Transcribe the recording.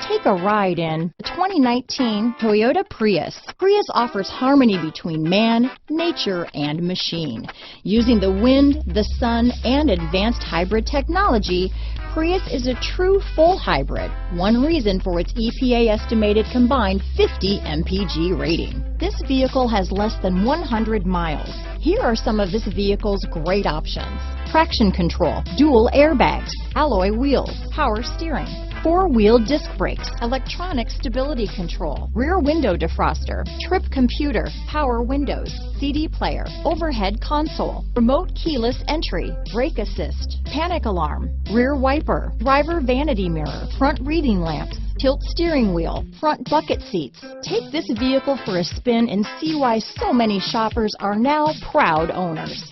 Take a ride in the 2019 Toyota Prius. Prius offers harmony between man, nature, and machine. Using the wind, the sun, and advanced hybrid technology, Prius is a true full hybrid, one reason for its EPA estimated combined 50 MPG rating. This vehicle has less than 100 miles. Here are some of this vehicle's great options: traction control, dual airbags, alloy wheels, power steering, four-wheel disc brakes, electronic stability control, rear window defroster, trip computer, power windows, CD player, overhead console, remote keyless entry, brake assist, panic alarm, rear wiper, driver vanity mirror, front reading lamps, tilt steering wheel, front bucket seats. Take this vehicle for a spin and see why so many shoppers are now proud owners.